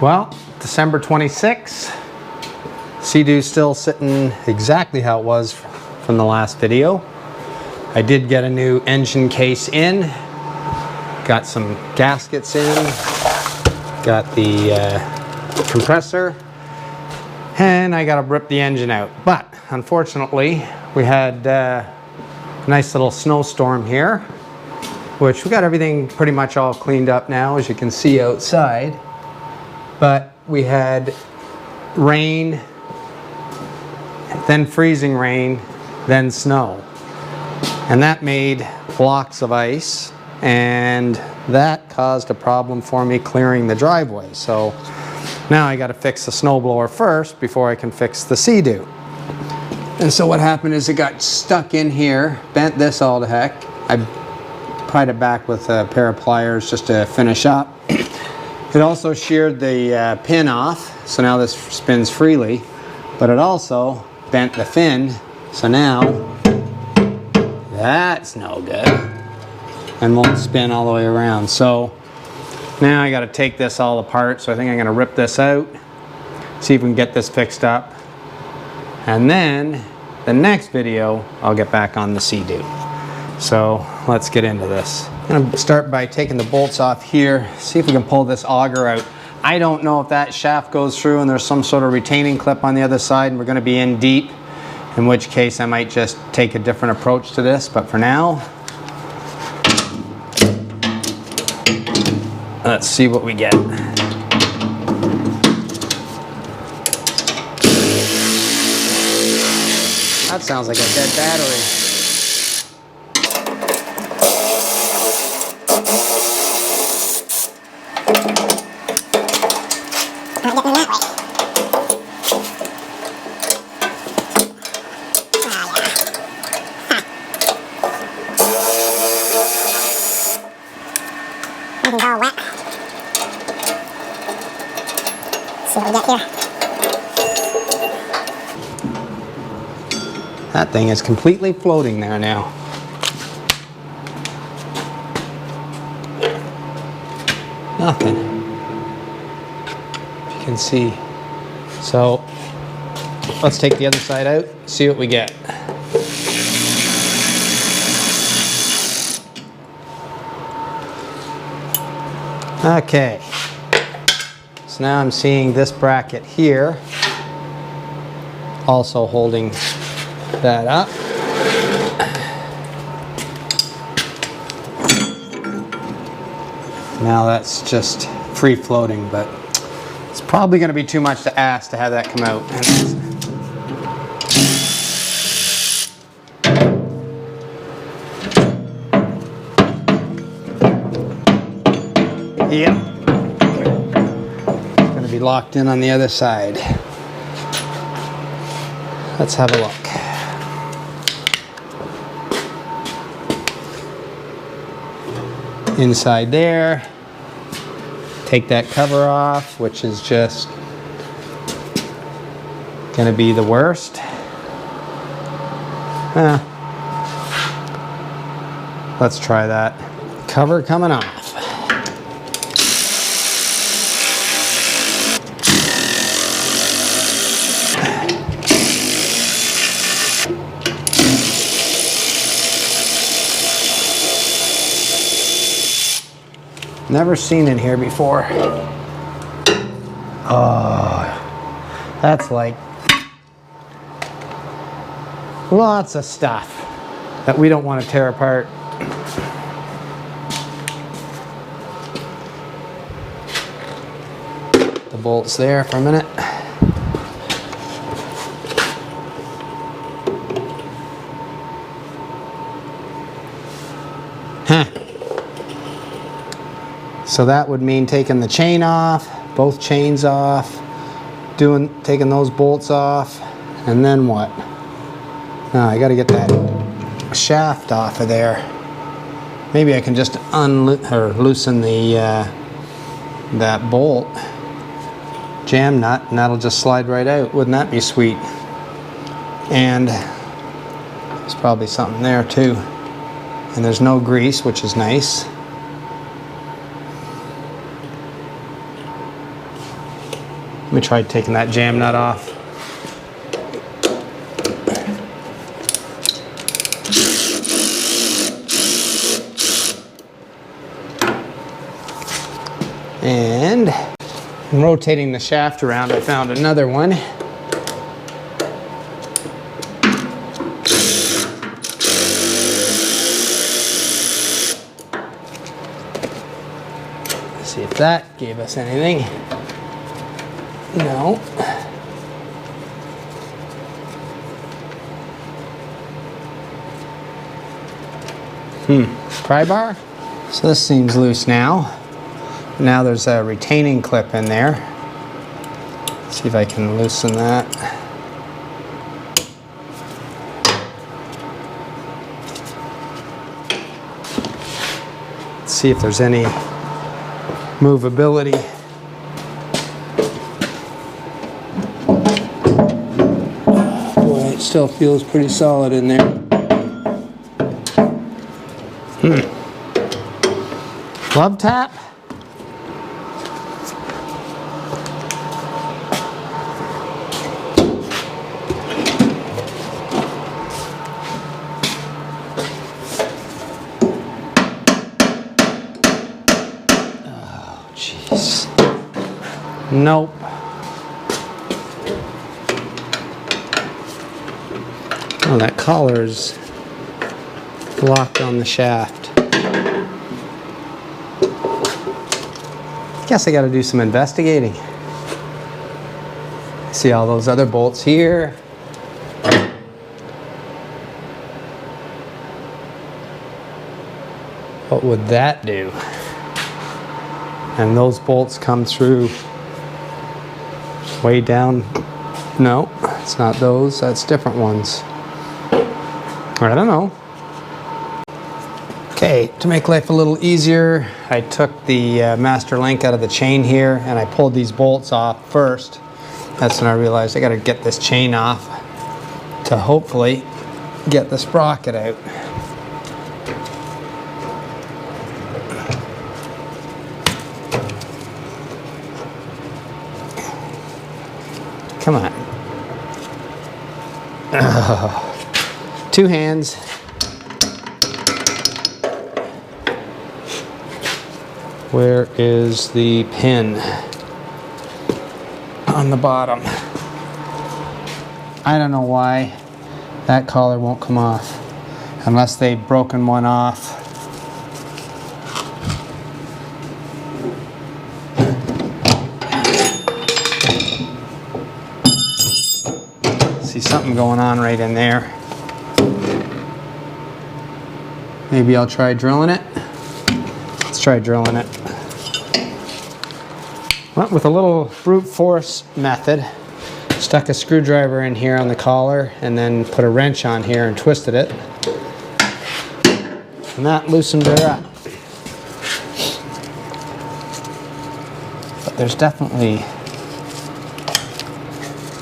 Well, December 26th. Sea-Doo's still sitting exactly how it was from the last video. I did get a new engine case in. Got some gaskets in. Got the compressor. And I got to rip the engine out. But unfortunately, we had a nice little snowstorm here, which we got everything pretty much all cleaned up now, as you can see outside. But we had rain, then freezing rain, then snow. And that made blocks of ice, and that caused a problem for me clearing the driveway. So now I got to fix the snowblower first before I can fix the Sea-Doo. And so what happened is it got stuck in here, bent this all to heck. I pried it back with a pair of pliers just to finish up. It also sheared the pin off, so now this spins freely, but it also bent the fin, so now that's no good and won't spin all the way around. So now I got to take this all apart, so I think I'm going to rip this out, see if we can get this fixed up, and then the next video I'll get back on the Sea-Doo. So let's get into this. I'm going to start by taking the bolts off here, see if we can pull this auger out. I don't know if that shaft goes through and there's some sort of retaining clip on the other side and we're going to be in deep, in which case I might just take a different approach to this, but for now, let's see what we get. That sounds like a dead battery. Everything's all wet. See what we get here. That thing is completely floating there now. Nothing. If you can see. So let's take the other side out, see what we get. Okay, so now I'm seeing this bracket here also holding that up. Now that's just free floating, but it's probably going to be too much to ask to have that come out. Yep. It's going to be locked in on the other side. Let's have a look. Inside there. Take that cover off, which is just going to be the worst. Let's try that. Cover coming off. Never seen in here before. Oh, that's like lots of stuff that we don't want to tear apart. The bolts there for a minute. So that would mean taking the chain off, both chains off, taking those bolts off, and then what? Now I got to get that shaft off of there. Maybe I can just loosen the that bolt jam nut, and that'll just slide right out. Wouldn't that be sweet? And there's probably something there too. And there's no grease, which is nice. Let me try taking that jam nut off. And in rotating the shaft around, I found another one. Let's see if that gave us anything. No. Pry bar. So this seems loose now. Now there's a retaining clip in there. Let's see if I can loosen that. Let's see if there's any movability. Boy, it still feels pretty solid in there. Glove tap. Nope. Oh, that collar's locked on the shaft. Guess I gotta do some investigating. See all those other bolts here. What would that do? And those bolts come through way down. No, it's not those, that's different ones. I don't know. Okay, to make life a little easier, I took the master link out of the chain here and I pulled these bolts off first. That's when I realized I gotta get this chain off to hopefully get the sprocket out. Come on. Two hands. Where is the pin? On the bottom. I don't know why that collar won't come off unless they've broken one off. See something going on right in there. Maybe I'll try drilling it. Let's try drilling it. Well, with a little brute force method, stuck a screwdriver in here on the collar and then put a wrench on here and twisted it. And that loosened her up. But there's definitely,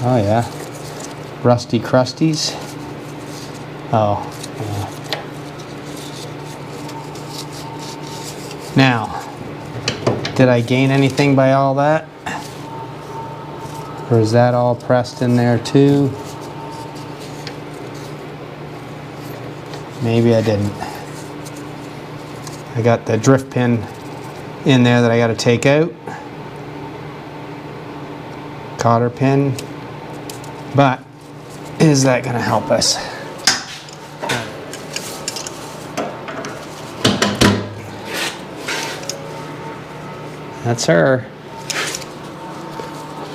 oh yeah, rusty crusties. Oh, yeah. Now, did I gain anything by all that? Or is that all pressed in there too? Maybe I didn't. I got the drift pin in there that I got to take out. Cotter pin. But is that going to help us? That's her.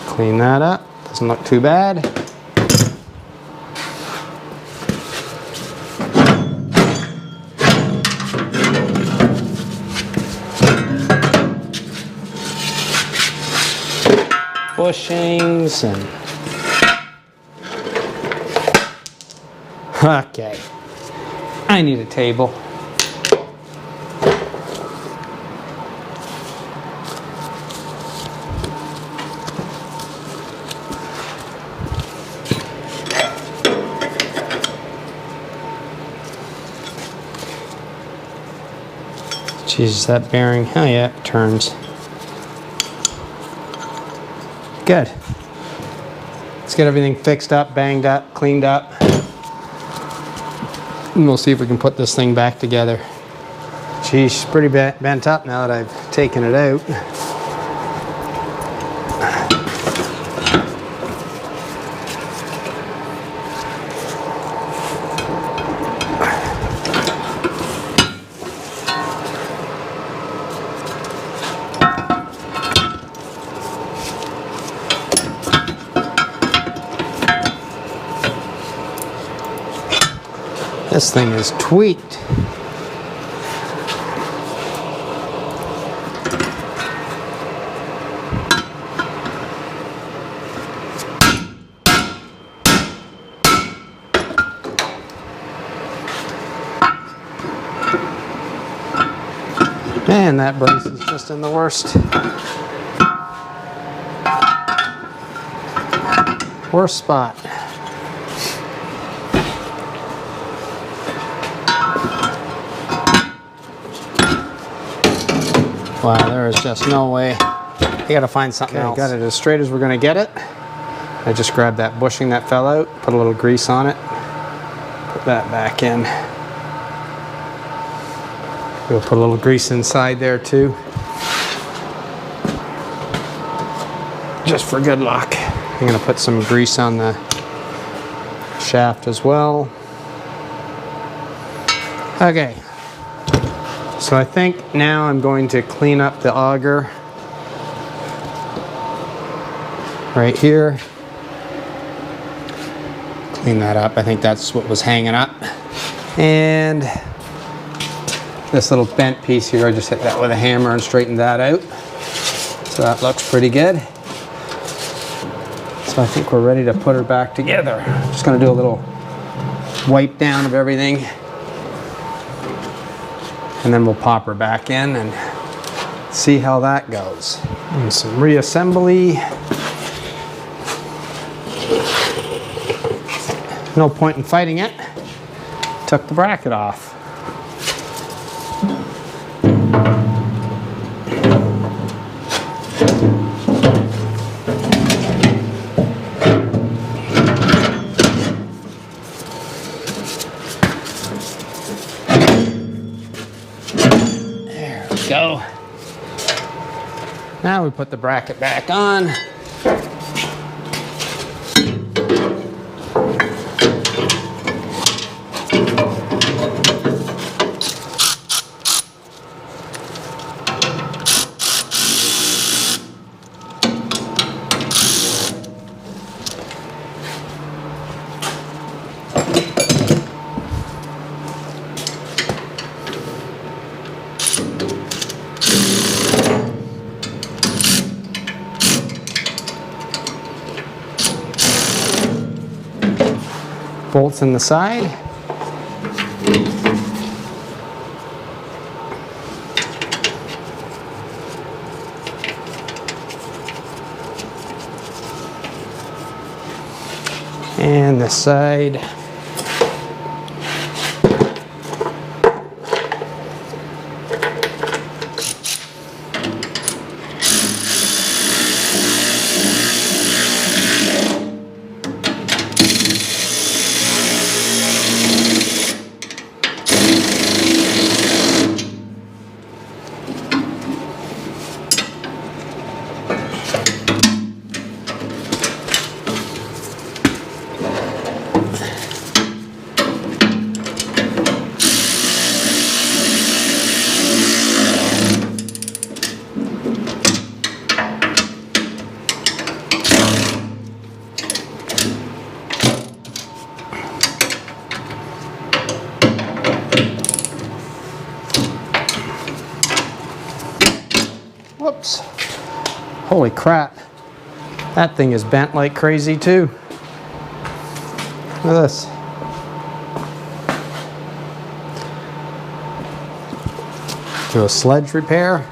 Clean that up. Doesn't look too bad. Bushings and... Okay. I need a table. Jesus, that bearing, oh yeah, it turns. Good. Let's get everything fixed up, banged up, cleaned up. And we'll see if we can put this thing back together. She's pretty bent up now that I've taken it out. This thing is tweaked. Man, that brace is just in the worst spot. Wow, there is just no way. You gotta find something else. Got it as straight as we're gonna get it. I just grabbed that bushing that fell out, put a little grease on it, put that back in. We'll put a little grease inside there too, just for good luck. I'm gonna put some grease on the shaft as well. Okay. So I think now I'm going to clean up the auger right here. Clean that up. I think that's what was hanging up. And this little bent piece here, I just hit that with a hammer and straightened that out. So that looks pretty good. So I think we're ready to put her back together. Just going to do a little wipe down of everything. And then we'll pop her back in and see how that goes. And some reassembly. No point in fighting it. Took the bracket off. Go. Now we put the bracket back on. Bolts in the side. And this side. Whoops. Holy crap. That thing is bent like crazy too. Look at this. Do a sledge repair.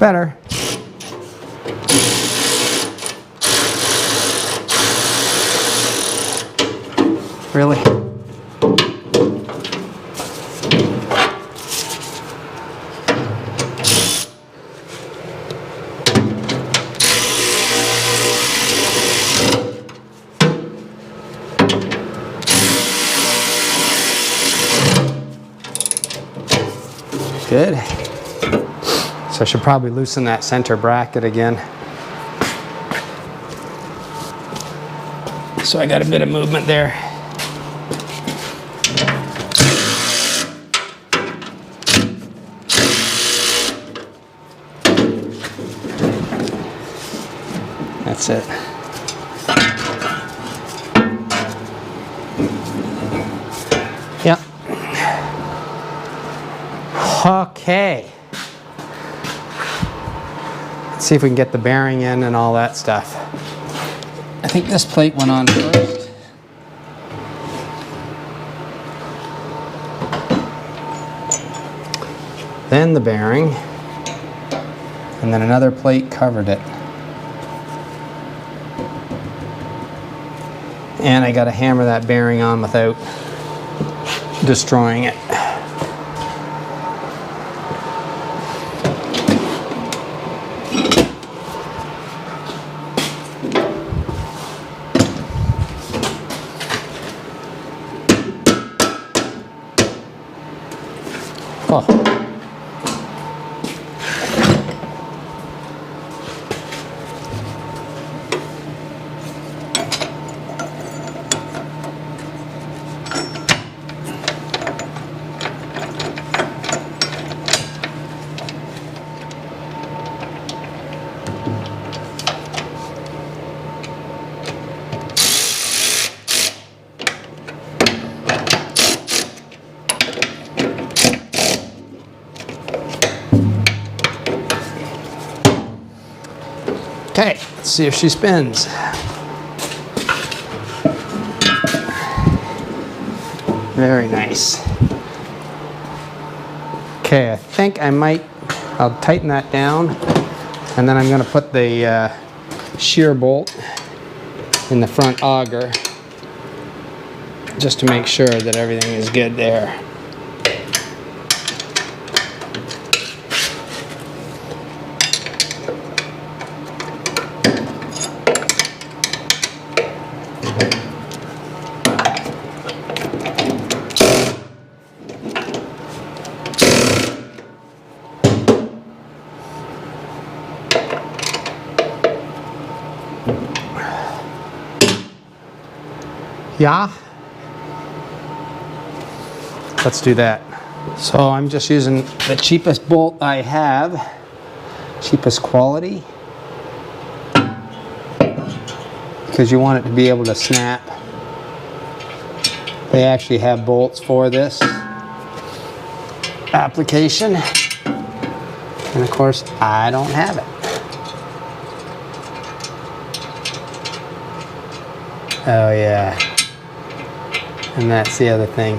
Better. Really? Good. So I should probably loosen that center bracket again. So I got a bit of movement there. That's it. Yep. Okay. Let's see if we can get the bearing in and all that stuff. I think this plate went on first. Then the bearing. And then another plate covered it. And I got to hammer that bearing on without destroying it. Oh. Okay, let's see if she spins. Very nice. Okay, I think I'll tighten that down, and then I'm going to put the shear bolt in the front auger just to make sure that everything is good there. Yeah, let's do that. So I'm just using the cheapest bolt I have, cheapest quality, because you want it to be able to snap. They actually have bolts for this application, and of course I don't have it. Oh yeah. And that's the other thing.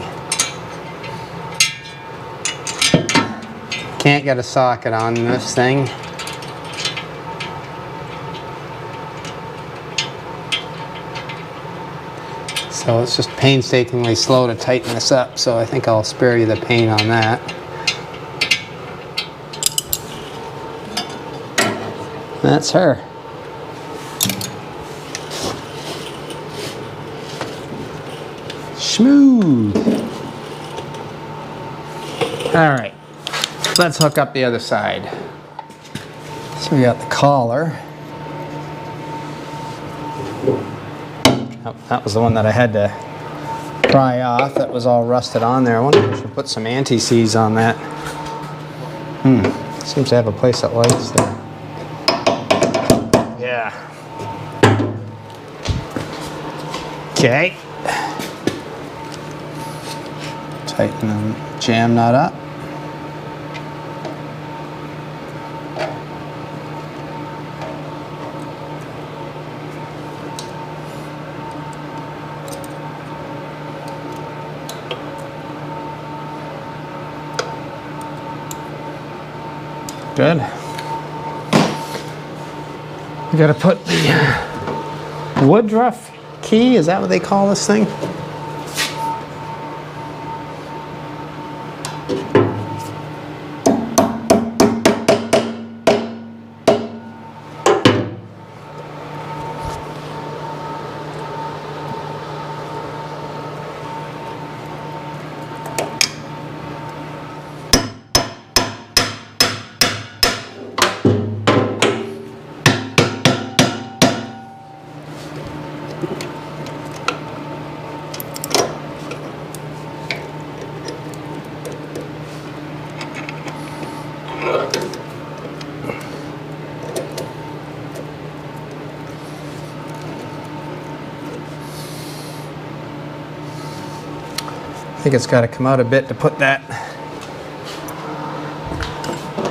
Can't get a socket on this thing. So it's just painstakingly slow to tighten this up, so I think I'll spare you the pain on that. That's her. Smooth. All right, let's hook up the other side. So we got the collar. Oh, that was the one that I had to pry off. That was all rusted on there. I wonder if I should put some anti-seize on that. Seems to have a place that lights there. Yeah. Okay. Tighten the jam nut up. Good. We gotta put the Woodruff key, is that what they call this thing? I think it's got to come out a bit to put that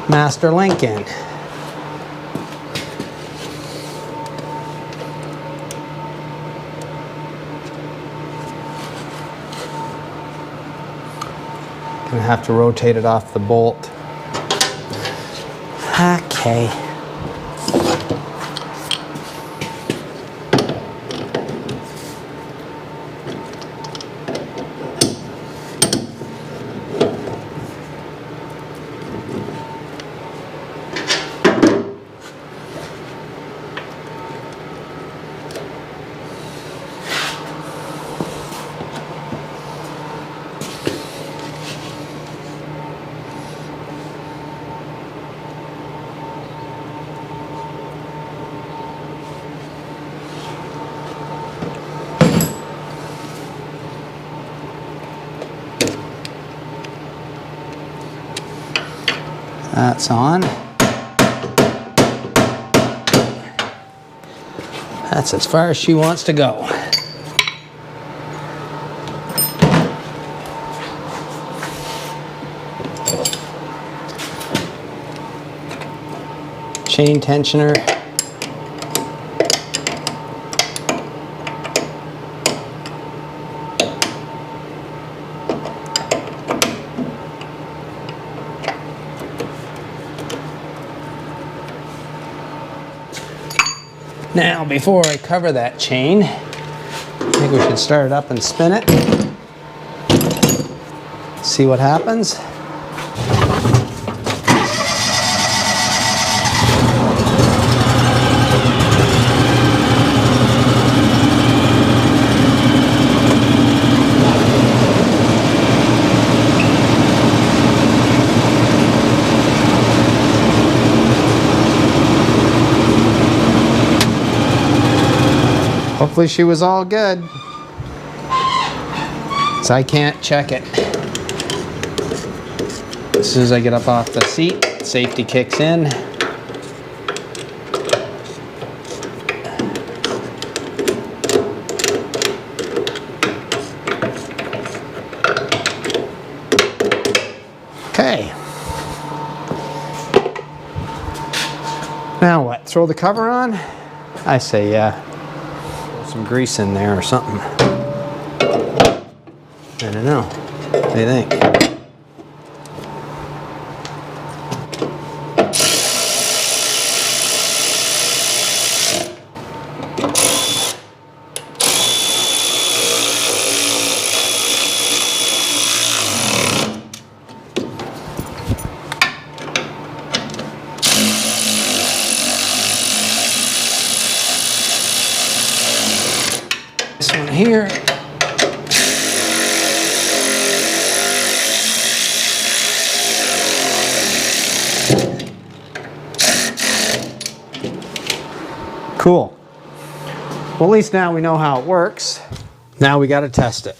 master link in. Gonna have to rotate it off the bolt. Okay. That's on. That's as far as she wants to go. Chain tensioner. Now, before I cover that chain, I think we should start it up and spin it. See what happens. Hopefully she was all good, so I can't check it. As soon as I get up off the seat, safety kicks in. Okay. Now what? Throw the cover on? I say yeah. Some grease in there or something. I don't know. What do you think? This one here. Cool. Well, at least now we know how it works. Now we got to test it.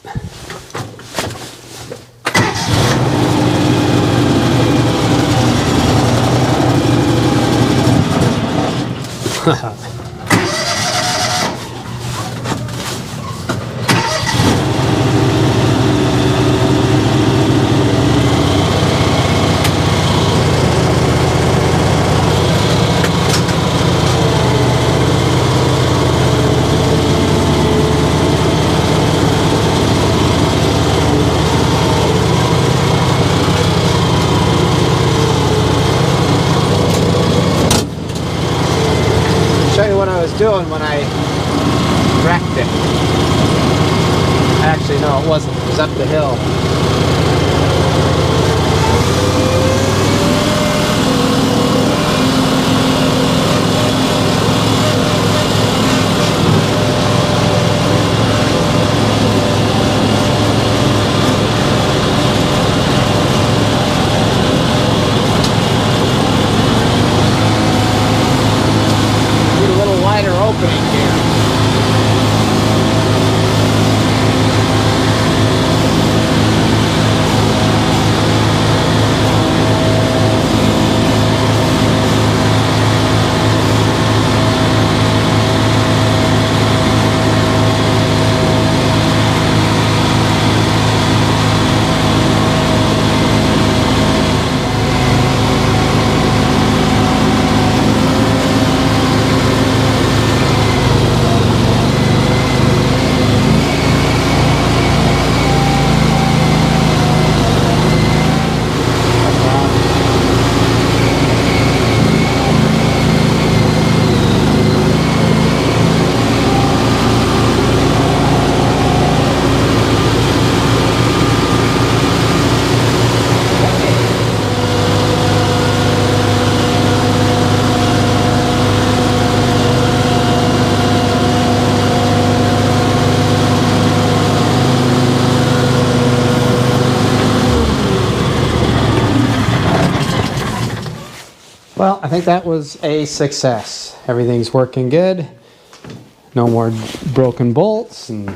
going when I wrecked it. Actually, no, it wasn't. It was up the hill. Need a little wider opening here. Well, I think that was a success. Everything's working good. No more broken bolts and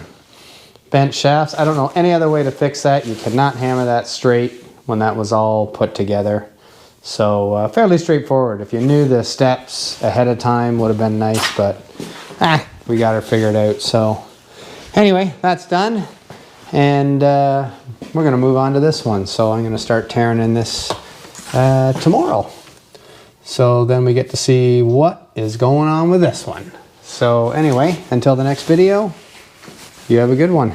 bent shafts. I don't know any other way to fix that. You cannot hammer that straight when that was all put together. So fairly straightforward. If you knew the steps ahead of time would have been nice, but we got her figured out. So anyway, that's done. And we're gonna move on to this one. So I'm gonna start tearing in this tomorrow. So then we get to see what is going on with this one. So anyway, until the next video, you have a good one.